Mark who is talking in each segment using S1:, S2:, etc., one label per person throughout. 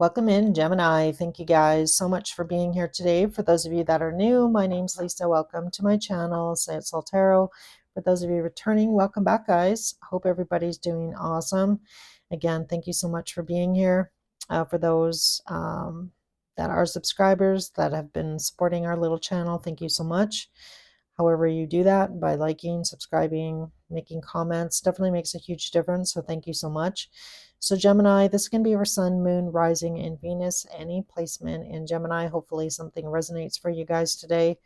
S1: Welcome in, Gemini. Thank you guys so much for being here today. For those of you that are new, my name's Lisa. Welcome to my channel, Say It Soul Tarot. For those of you returning, welcome back, guys. Hope everybody's doing awesome. Again, thank you so much for being here. For those that are subscribers that have been supporting our little channel, thank you so much. However you do that, by liking, subscribing, making comments, definitely makes a huge difference. So thank you so much. So Gemini, this can be your sun, moon, rising, and Venus, any placement in Gemini. Hopefully something resonates for you guys today.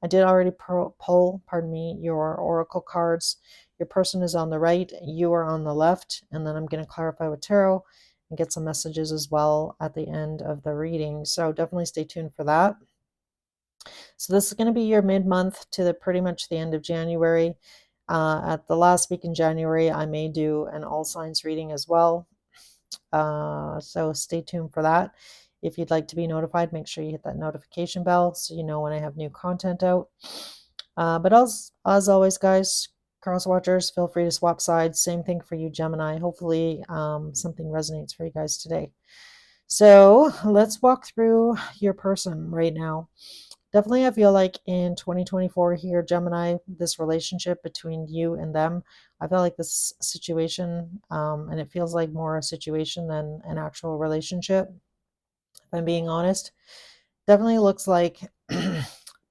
S1: I did already pull, pardon me, your oracle cards. Your person is on the right, you are on the left, and then I'm going to clarify with tarot and get some messages as well at the end of the reading. So definitely stay tuned for that. So this is going to be your mid-month to pretty much the end of January. At the last week in January, I may do an all signs reading as well. So stay tuned for that. If you'd like to be notified, make sure you hit that notification bell so you know when I have new content out. But as always, guys, cross watchers, feel free to swap sides. Same thing for you, Gemini. Hopefully something resonates for you guys today. So let's walk through your person right now. Definitely, I feel like in 2024 here, Gemini, this relationship between you and them, I feel like this situation, and it feels like more a situation than an actual relationship, if I'm being honest. Definitely looks like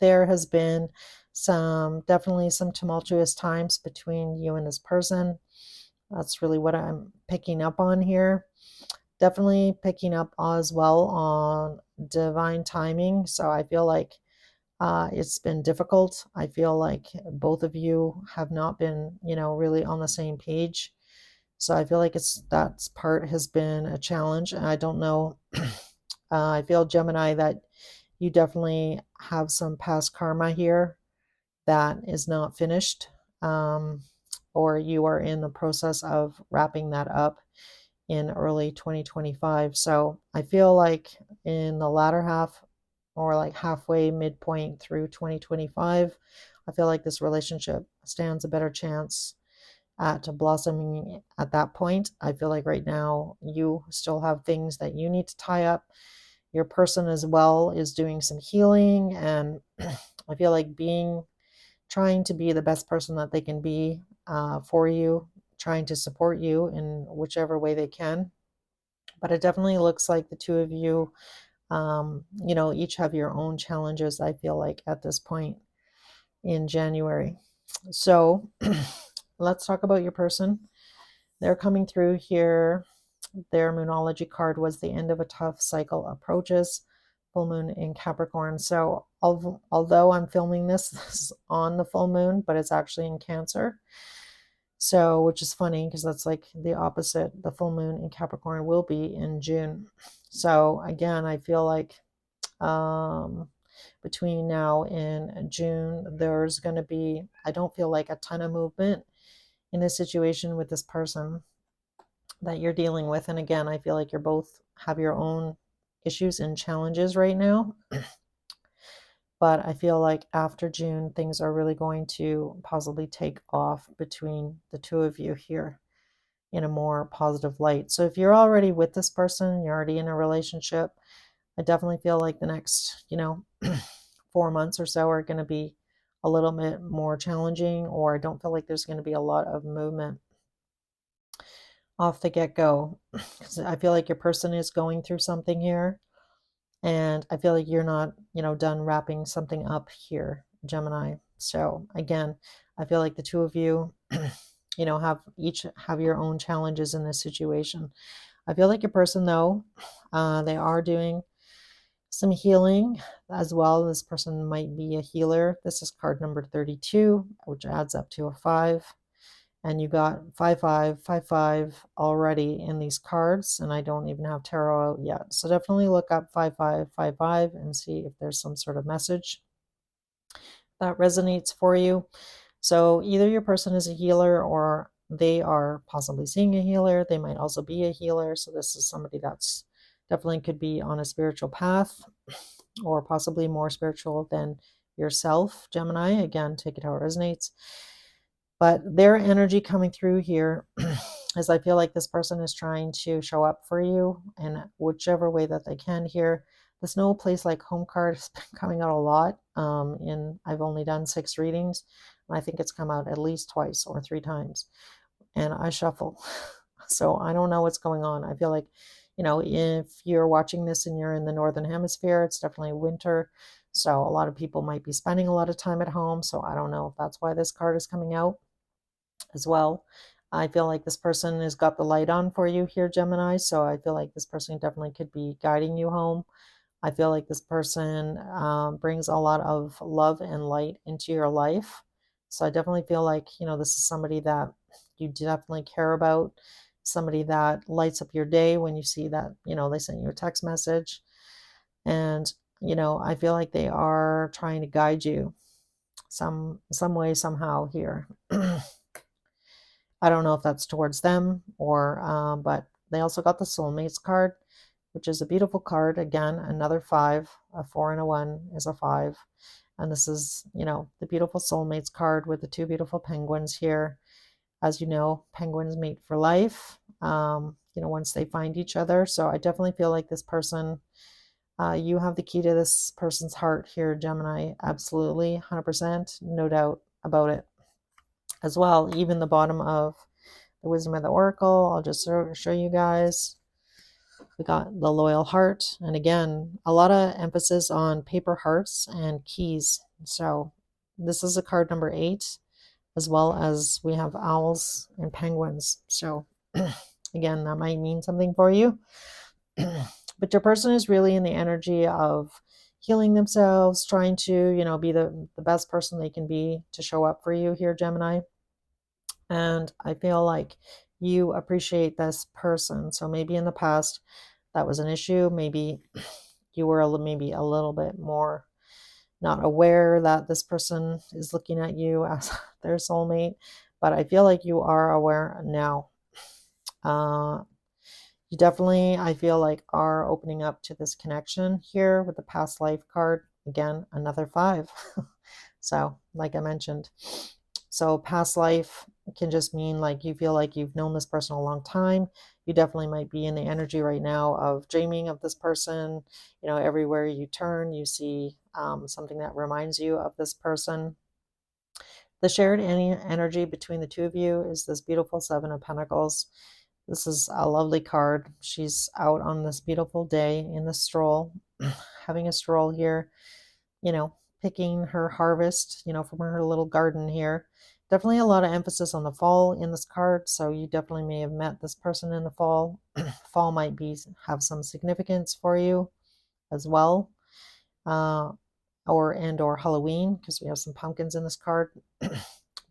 S1: there has been definitely some tumultuous times between you and this person. That's really what I'm picking up on here. Definitely picking up as well on divine timing. So I feel like it's been difficult. I feel like both of you have not been, really on the same page. So I feel like that part has been a challenge. And I don't know. I feel, Gemini, that you definitely have some past karma here that is not finished, or you are in the process of wrapping that up in early 2025. So I feel like in the latter half, or like halfway midpoint through 2025, I feel like this relationship stands a better chance at blossoming at that point. I feel like right now you still have things that you need to tie up. Your person as well is doing some healing, and I feel like trying to be the best person that they can be for you, trying to support you in whichever way they can. But it definitely looks like the two of you, each have your own challenges, I feel like, at this point in January. So let's talk about your person. They're coming through here. Their Moonology card was the end of a tough cycle approaches. Full moon in Capricorn. So although I'm filming this is on the full moon, but it's actually in Cancer. So, which is funny because that's like the opposite. The full moon in Capricorn will be in June. So again, I feel like between now and June, there's going to be, I don't feel like a ton of movement in this situation with this person that you're dealing with. And again, I feel like you're both have your own issues and challenges right now. But I feel like after June, things are really going to possibly take off between the two of you here in a more positive light. So if you're already with this person, you're already in a relationship, I definitely feel like the next, 4 months or so are going to be a little bit more challenging, or I don't feel like there's going to be a lot of movement off the get-go. Because I feel like your person is going through something here, and I feel like you're not, done wrapping something up here, Gemini. So again, I feel like the two of you, have your own challenges in this situation. I feel like your person, though, they are doing some healing as well. This person might be a healer. This is card number 32, which adds up to a 5. And you got 5555 already in these cards, and I don't even have tarot out yet. So definitely look up 5555 and see if there's some sort of message that resonates for you. So either your person is a healer, or they are possibly seeing a healer. They might also be a healer. So this is somebody that's definitely could be on a spiritual path, or possibly more spiritual than yourself, Gemini. Again, take it how it resonates. But their energy coming through here is I feel like this person is trying to show up for you in whichever way that they can here. This no place like home card has been coming out a lot. I've only done 6 readings, and I think it's come out at least twice or 3 times. And I shuffle. So I don't know what's going on. I feel like, if you're watching this and you're in the Northern Hemisphere, it's definitely winter. So a lot of people might be spending a lot of time at home. So I don't know if that's why this card is coming out as well. I feel like this person has got the light on for you here, Gemini. So I feel like this person definitely could be guiding you home. I feel like this person brings a lot of love and light into your life. So I definitely feel like, this is somebody that you definitely care about, somebody that lights up your day when you see that, they sent you a text message. And, I feel like they are trying to guide you some way, somehow here. I don't know if that's towards them or, but they also got the soulmates card, which is a beautiful card. Again, another 5, a 4 and a 1 is a 5. And this is, the beautiful soulmates card with the 2 beautiful penguins here. As you know, penguins mate for life, once they find each other. So I definitely feel like this person, you have the key to this person's heart here, Gemini. Absolutely, 100%, no doubt about it. As well, even the bottom of the Wisdom of the Oracle, I'll just show you guys. We got the loyal heart, and again, a lot of emphasis on paper hearts and keys. So this is a card number 8, as well as we have owls and penguins. So again, that might mean something for you. But your person is really in the energy of healing themselves, trying to, be the best person they can be to show up for you here, Gemini. And I feel like you appreciate this person. So maybe in the past that was an issue. Maybe you were maybe a little bit more not aware that this person is looking at you as their soulmate. But I feel like you are aware now. You definitely, I feel like, are opening up to this connection here with the past life card. Again, another 5. So, like I mentioned, so past life can just mean like you feel like you've known this person a long time. You definitely might be in the energy right now of dreaming of this person. Everywhere you turn, you see something that reminds you of this person. The shared energy between the two of you is this beautiful 7 of Pentacles. This is a lovely card. She's out on this beautiful day in the stroll, having a stroll here, picking her harvest, from her little garden here. Definitely a lot of emphasis on the fall in this card. So you definitely may have met this person in the fall. Fall might have some significance for you as well. Or Halloween, because we have some pumpkins in this card.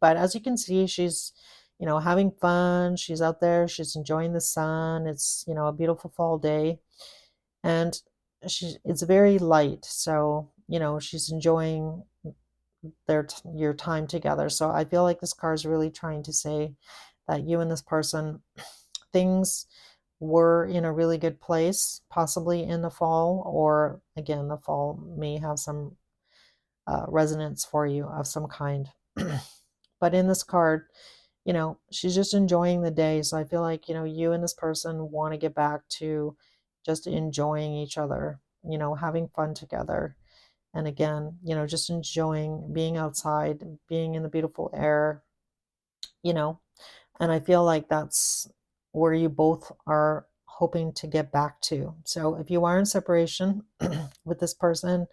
S1: But as you can see, she's having fun. She's out there, she's enjoying the sun. It's a beautiful fall day, and it's very light. So she's enjoying your time together. So I feel like this card is really trying to say that you and this person, things were in a really good place, possibly in the fall, or again, the fall may have some resonance for you of some kind. But in this card, she's just enjoying the day. So I feel like, you and this person want to get back to just enjoying each other, having fun together. And again, just enjoying being outside, being in the beautiful air, and I feel like that's where you both are hoping to get back to. So if you are in separation with this person,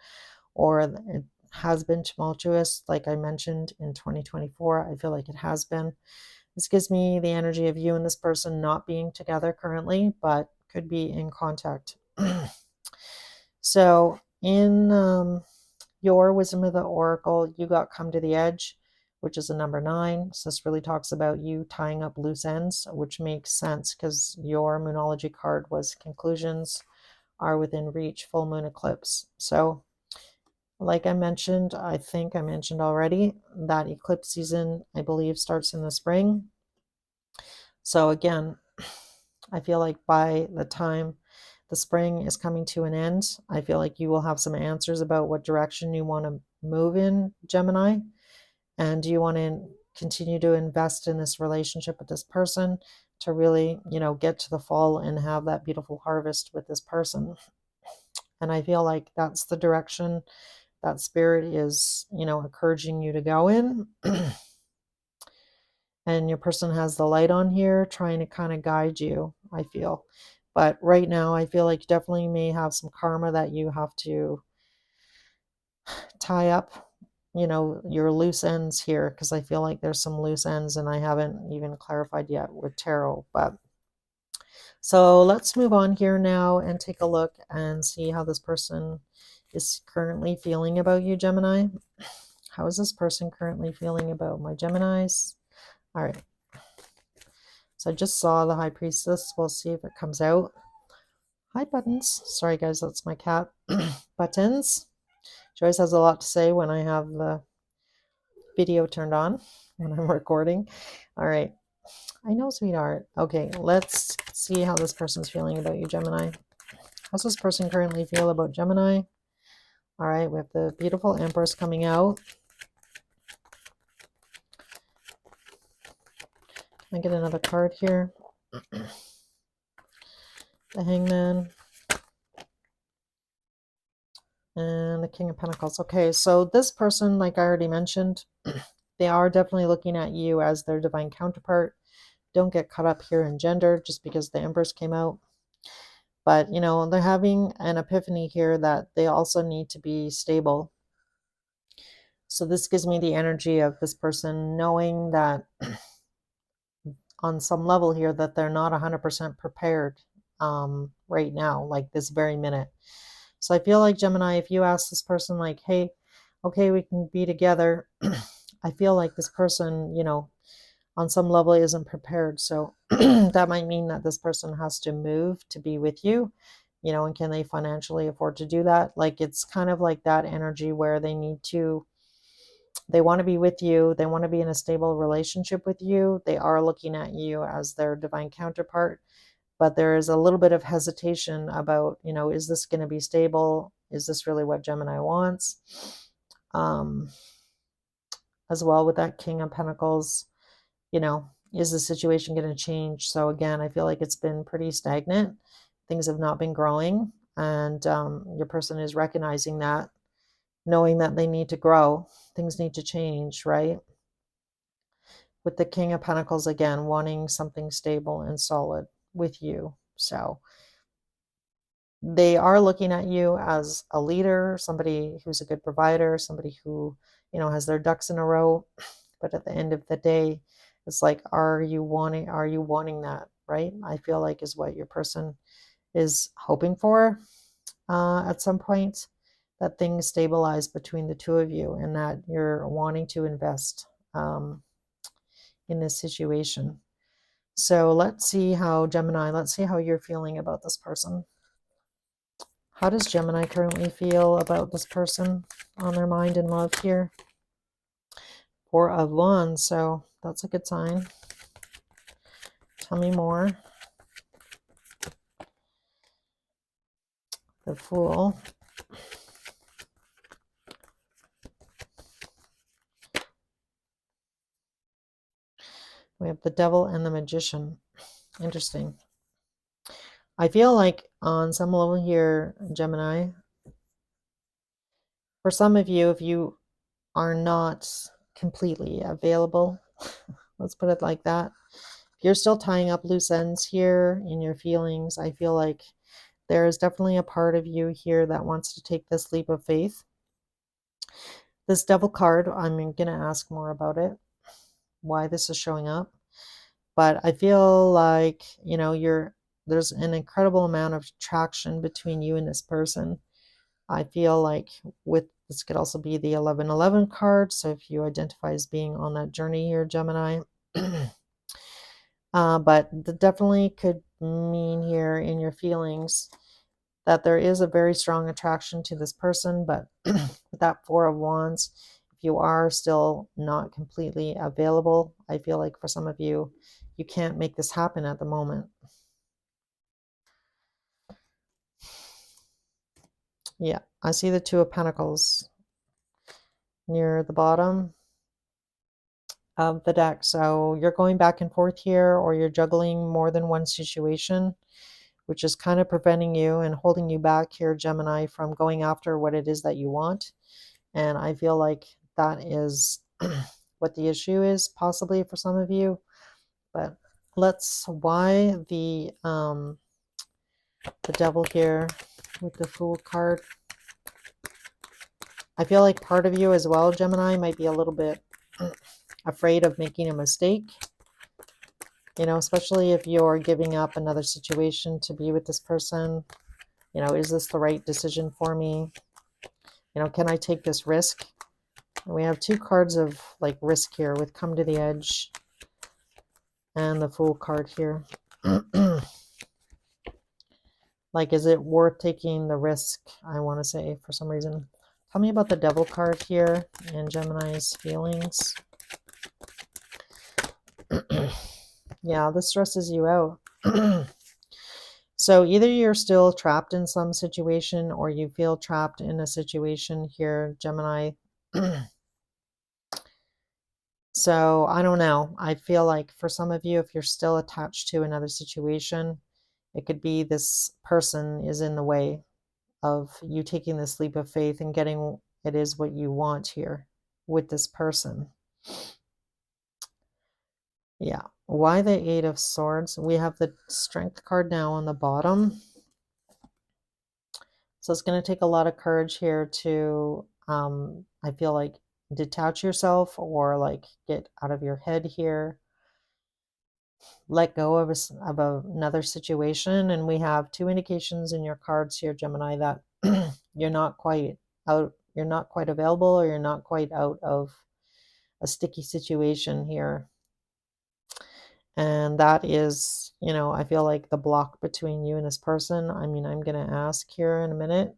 S1: or it has been tumultuous, like I mentioned in 2024, I feel like it has been. This gives me the energy of you and this person not being together currently, but could be in contact. So in your Wisdom of the Oracle, you got Come to the Edge, which is a number 9. So this really talks about you tying up loose ends, which makes sense because your Moonology card was Conclusions are within reach, full moon eclipse. So like I mentioned, I think I mentioned already, that eclipse season, I believe, starts in the spring. So again, I feel like by the time the spring is coming to an end, I feel like you will have some answers about what direction you want to move in, Gemini. And do you want to continue to invest in this relationship with this person? to really, get to the fall and have that beautiful harvest with this person. And I feel like that's the direction that spirit is, encouraging you to go in. And your person has the light on here trying to kind of guide you, I feel. But right now, I feel like you definitely may have some karma that you have to tie up, your loose ends here, because I feel like there's some loose ends and I haven't even clarified yet with tarot. But so let's move on here now and take a look and see how this person is currently feeling about you, Gemini. How is this person currently feeling about my Geminis? All right. So I just saw the High Priestess. We'll see if it comes out. Hi, Buttons. Sorry, guys, that's my cat. Buttons. She always has a lot to say when I have the video turned on, when I'm recording. All right. I know, sweetheart. Okay, let's see how this person's feeling about you, Gemini. How's this person currently feel about Gemini? All right, we have the beautiful Empress coming out. Can I get another card here? The Hangman. And the King of Pentacles. Okay, so this person, like I already mentioned, they are definitely looking at you as their divine counterpart. Don't get caught up here in gender just because the Empress came out. But, they're having an epiphany here that they also need to be stable. So this gives me the energy of this person knowing that on some level here that they're not 100% prepared right now, like this very minute. So I feel like, Gemini, if you ask this person like, hey, okay, we can be together, I feel like this person, on some level isn't prepared. So that might mean that this person has to move to be with you, and can they financially afford to do that? Like, it's kind of like that energy where they want to be with you. They want to be in a stable relationship with you. They are looking at you as their divine counterpart, but there is a little bit of hesitation about, is this going to be stable? Is this really what Gemini wants? As well with that King of Pentacles, is the situation going to change? So again, I feel like it's been pretty stagnant. Things have not been growing, and your person is recognizing that, knowing that they need to grow. Things need to change, right? With the King of Pentacles, again, wanting something stable and solid with you. So they are looking at you as a leader, somebody who's a good provider, somebody who, has their ducks in a row. But at the end of the day, it's like, are you wanting that, right? I feel like is what your person is hoping for at some point, that things stabilize between the two of you and that you're wanting to invest in this situation. So let's see how, Gemini, let's see how you're feeling about this person. How does Gemini currently feel about this person on their mind and love here? Four of Wands, so that's a good sign. Tell me more. The Fool. We have the Devil and the Magician. Interesting. I feel like on some level here, Gemini, for some of you, if you are not completely available, let's put it like that, if you're still tying up loose ends here in your feelings, I feel like there is definitely a part of you here that wants to take this leap of faith. This Devil card, I'm going to ask more about it, why this is showing up. But I feel like, there's an incredible amount of attraction between you and this person. I feel like this could also be the 1111 card. So if you identify as being on that journey here, Gemini, but that definitely could mean here in your feelings that there is a very strong attraction to this person. But with that Four of Wands, if you are still not completely available, I feel like for some of you, you can't make this happen at the moment. Yeah, I see the Two of Pentacles near the bottom. of the deck. So you're going back and forth here, or you're juggling more than one situation, which is kind of preventing you and holding you back here, Gemini, from going after what it is that you want. And I feel like that is what the issue is, possibly for some of you. But why the devil here with the Fool card. I feel like part of you as well, Gemini, might be a little bit afraid of making a mistake. You know, especially if you're giving up another situation to be with this person. You know, is this the right decision for me? You know, can I take this risk? And we have two cards of like risk here with Come to the Edge and the Fool card here. Like, is it worth taking the risk? I want to say, for some reason. Tell me about the Devil card here and Gemini's feelings. Yeah, this stresses you out. So either you're still trapped in some situation, or you feel trapped in a situation here, Gemini. So I don't know. I feel like for some of you, if you're still attached to another situation, it could be this person is in the way of you taking this leap of faith and getting it is what you want here with this person. Yeah. Why the Eight of Swords? We have the Strength card now on the bottom. So it's going to take a lot of courage here to, I feel like, detach yourself or like get out of your head here. Let go of, another situation. And we have two indications in your cards here, Gemini, that you're not quite out, you're not quite available, or you're not quite out of a sticky situation here. And that is, you know, I feel like the block between you and this person. I mean, I'm going to ask here in a minute.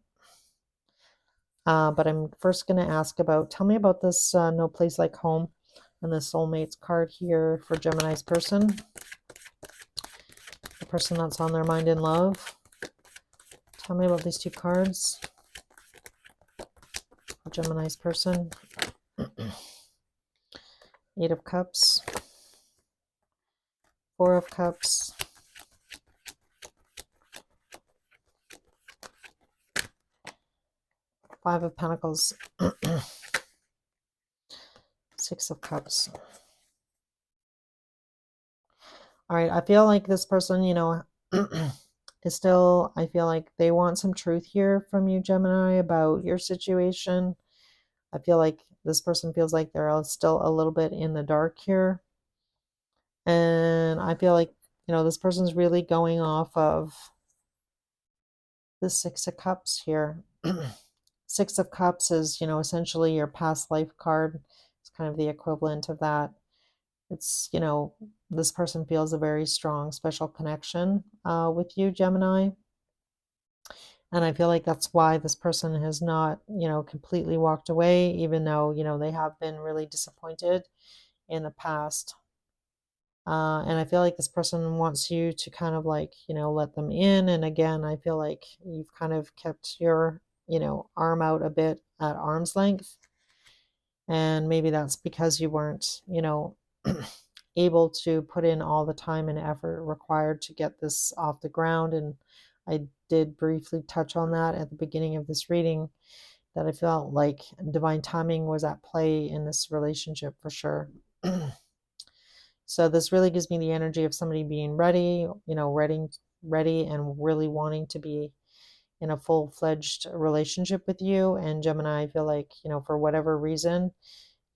S1: But I'm first going to ask about, tell me about this No Place Like Home and the Soulmates card here for Gemini's person. The person that's on their mind in love. Tell me about these two cards for Gemini's person. Eight of Cups. Four of Cups. Five of Pentacles. Six of Cups. All right, I feel like this person, you know, is still, I feel like they want some truth here from you, Gemini, about your situation. I feel like this person feels like they're still a little bit in the dark here. And I feel like, you know, this person's really going off of the Six of Cups here. Six of Cups is, you know, essentially your past life card. It's kind of the equivalent of that. It's, you know, this person feels a very strong, special connection with you, Gemini. And I feel like that's why this person has not, you know, completely walked away, even though, you know, they have been really disappointed in the past. And I feel like this person wants you to kind of like, you know, let them in. And again, I feel like you've kind of kept your, you know, arm out a bit at arm's length. And maybe that's because you weren't, you know, able to put in all the time and effort required to get this off the ground. And I did briefly touch on that at the beginning of this reading, that I felt like divine timing was at play in this relationship for sure. So this really gives me the energy of somebody being ready, you know, ready and really wanting to be in a full-fledged relationship with you. And Gemini, I feel like, you know, for whatever reason,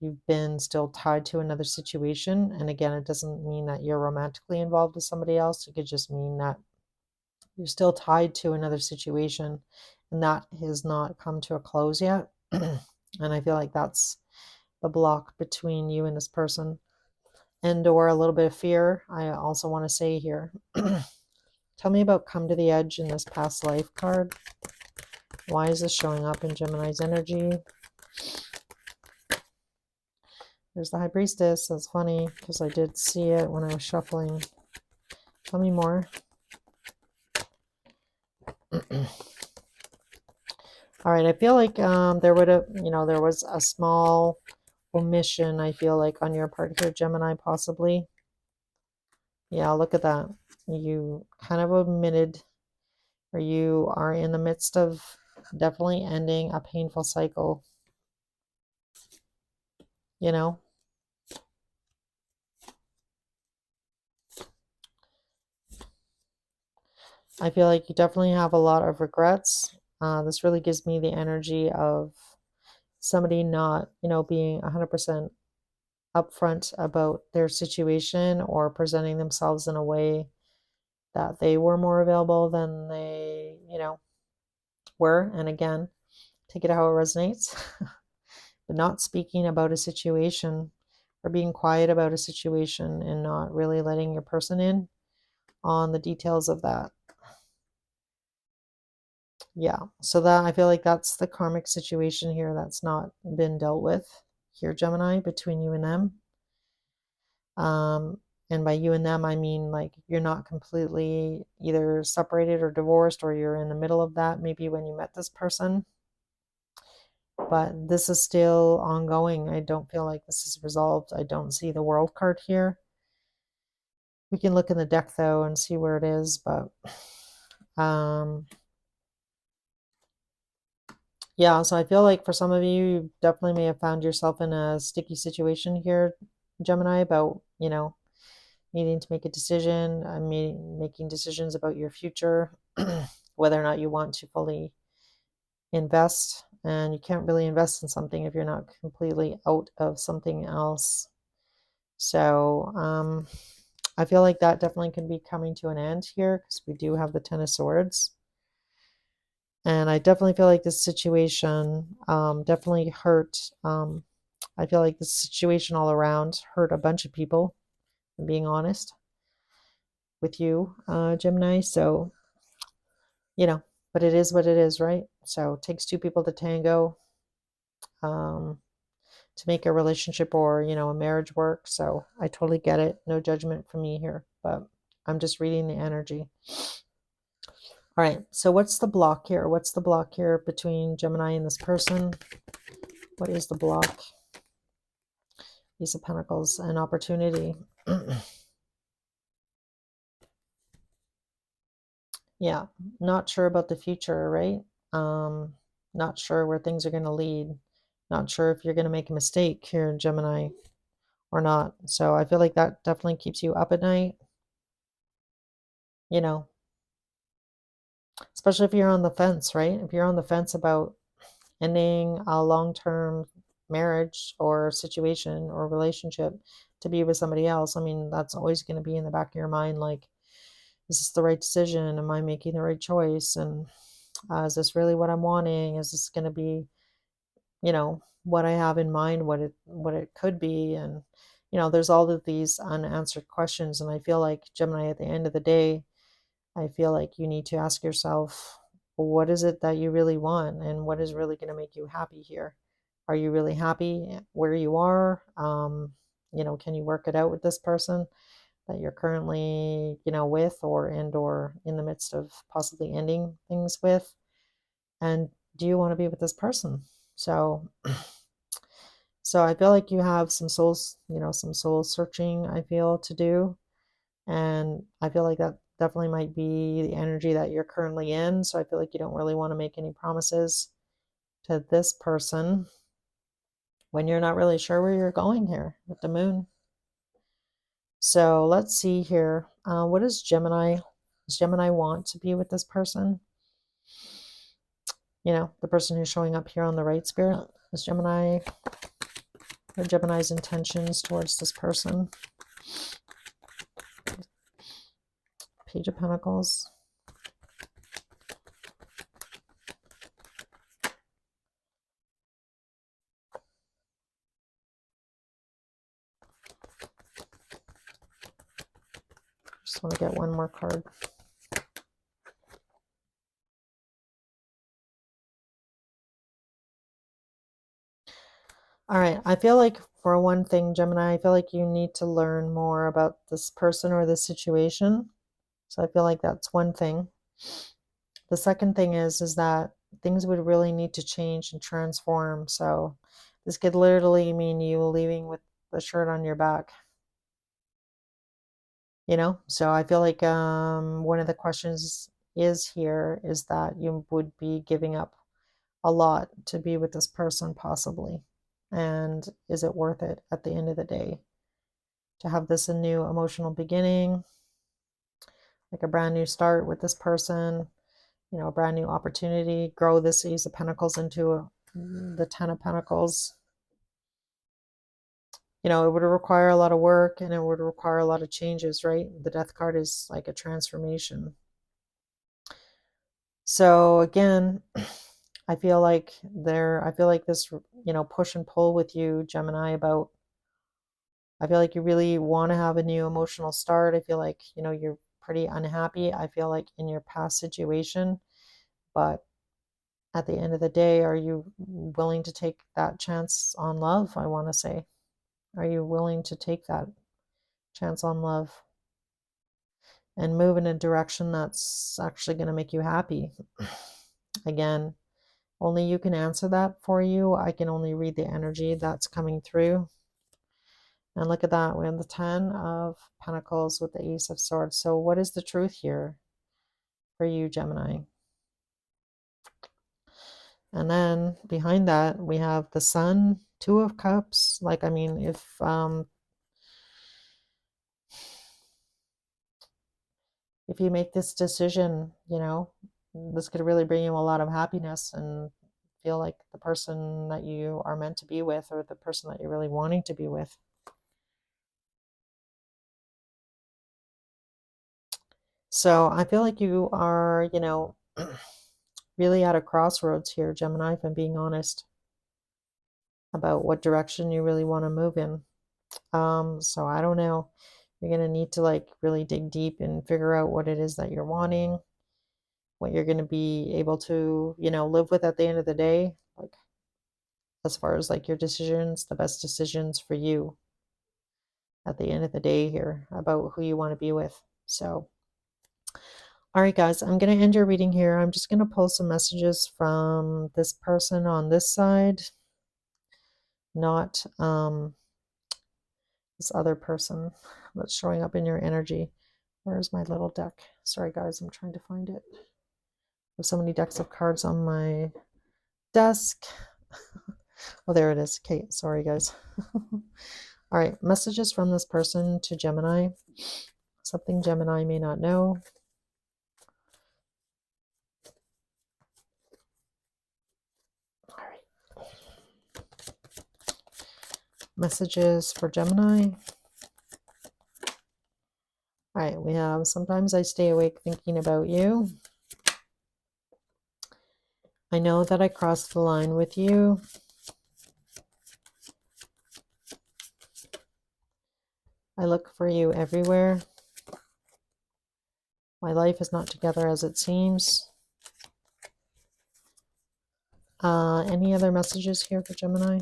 S1: you've been still tied to another situation. And again, it doesn't mean that you're romantically involved with somebody else. It could just mean that you're still tied to another situation, and that has not come to a close yet. And I feel like that's the block between you and this person, and or a little bit of fear. I also want to say here, tell me about Come to the Edge in this past life card. Why is this showing up in Gemini's energy? There's the High Priestess. That's funny because I did see it when I was shuffling. Tell me more. All right, I feel like there would have, you know, there was a small omission, I feel like, on your part here, Gemini, possibly. Yeah, look at that. You kind of omitted, or you are in the midst of definitely ending a painful cycle, you know? I feel like you definitely have a lot of regrets. This really gives me the energy of somebody not, being 100% upfront about their situation or presenting themselves in a way that they were more available than they, were. And again, take it how it resonates. But not speaking about a situation or being quiet about a situation and not really letting your person in on the details of that. Yeah, so that I feel like that's the karmic situation here that's not been dealt with here, Gemini, between you and them. And by you and them, I mean like you're not completely either separated or divorced, or you're in the middle of that maybe when you met this person. But this is still ongoing. I don't feel like this is resolved. I don't see the world card here. We can look in the deck though and see where it is, but yeah, so I feel like for some of you, you definitely may have found yourself in a sticky situation here, Gemini, about, needing to make a decision, making decisions about your future, whether or not you want to fully invest. And you can't really invest in something if you're not completely out of something else. So I feel like that definitely can be coming to an end here because we do have the Ten of Swords. And I definitely feel like this situation definitely hurt. I feel like this situation all around hurt a bunch of people, I'm being honest with you, Gemini. So, but it is what it is, right? So it takes two people to tango to make a relationship or, a marriage work. So I totally get it. No judgment from me here, but I'm just reading the energy. All right, so what's the block here? What's the block here between Gemini and this person? What is the block? Ace of Pentacles and opportunity. Yeah, not sure about the future, right? Not sure where things are going to lead. Not sure if you're going to make a mistake here in Gemini or not. So I feel like that definitely keeps you up at night, you know, especially if you're on the fence, right? If you're on the fence about ending a long-term marriage or situation or relationship to be with somebody else, I mean, that's always going to be in the back of your mind, like, is this the right decision? Am I making the right choice? And is this really what I'm wanting? Is this going to be, what I have in mind, what it could be? And, there's all of these unanswered questions. And I feel like Gemini, at the end of the day, I feel like you need to ask yourself, what is it that you really want? And what is really going to make you happy here? Are you really happy where you are? Can you work it out with this person that you're currently, with or in the midst of possibly ending things with? And do you want to be with this person? So so I feel like you have some soul searching, I feel, to do. And I feel like that definitely might be the energy that you're currently in. So I feel like you don't really want to make any promises to this person when you're not really sure where you're going here with the moon. So let's see here. What does Gemini want to be with this person? The person who's showing up here on the right, Spirit. Is Gemini, or Gemini's intentions towards this person? Page of Pentacles. Just want to get one more card. All right, I feel like for one thing, Gemini, I feel like you need to learn more about this person or this situation. So I feel like that's one thing. The second thing is that things would really need to change and transform. So This could literally mean you leaving with the shirt on your back, you know? So I feel like one of the questions is here is that you would be giving up a lot to be with this person possibly. And is it worth it at the end of the day to have this a new emotional beginning, like a brand new start with this person, you know, a brand new opportunity, grow this Ace of Pentacles into the Ten of Pentacles. You know, it would require a lot of work and it would require a lot of changes, right? The Death card is like a transformation. So again, I feel like this, you know, push and pull with you, Gemini, about, I feel like you really want to have a new emotional start. I feel like, you know, you're pretty unhappy, I feel like, in your past situation. But at the end of the day, are you willing to take that chance on love? I want to say, are you willing to take that chance on love and move in a direction that's actually going to make you happy? Again, only you can answer that for you. I can only read the energy that's coming through. And look at that. We have the Ten of Pentacles with the Ace of Swords. So what is the truth here for you, Gemini? And then behind that, we have the Sun, Two of Cups. Like, I mean, if you make this decision, you know, this could really bring you a lot of happiness and feel like the person that you are meant to be with, or the person that you're really wanting to be with. So I feel like you are, you know, really at a crossroads here, Gemini, if I'm being honest, about what direction you really want to move in. So I don't know. You're going to need to like really dig deep and figure out what it is that you're wanting, what you're going to be able to, you know, live with at the end of the day. Like, as far as like your decisions, the best decisions for you at the end of the day here about who you want to be with. So, all right, guys, I'm going to end your reading here. I'm just going to pull some messages from this person on this side, not this other person that's showing up in your energy. Where's my little deck? Sorry, guys, I'm trying to find it. There's so many decks of cards on my desk. Oh, there it is. Okay, sorry, guys. All right, messages from this person to Gemini. Something Gemini may not know. All right. Messages for Gemini. All right, we have, sometimes I stay awake thinking about you. I know that I crossed the line with you. I look for you everywhere. My life is not together as it seems. Any other messages here for Gemini?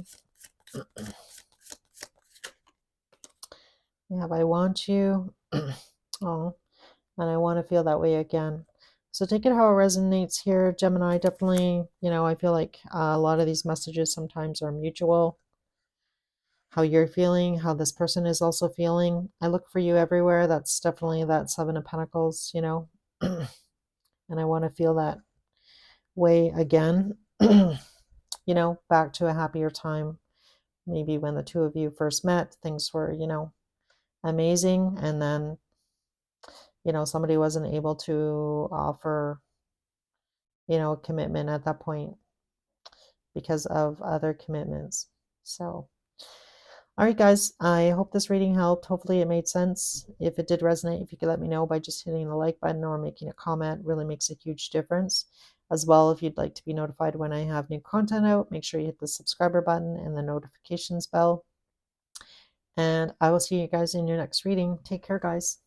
S1: We have, I want you. Oh, and I want to feel that way again. So take it how it resonates here, Gemini. Definitely, you know, I feel like a lot of these messages sometimes are mutual. How you're feeling, how this person is also feeling. I look for you everywhere. That's definitely that Seven of Pentacles, you know. And I want to feel that way again. You know, back to a happier time. Maybe when the two of you first met, things were, you know, amazing. And then, you know, somebody wasn't able to offer, you know, a commitment at that point because of other commitments. So, all right, guys, I hope this reading helped. Hopefully it made sense. If it did resonate, if you could let me know by just hitting the like button or making a comment, really makes a huge difference. As well, if you'd like to be notified when I have new content out, make sure you hit the subscriber button and the notifications bell. And I will see you guys in your next reading. Take care, guys.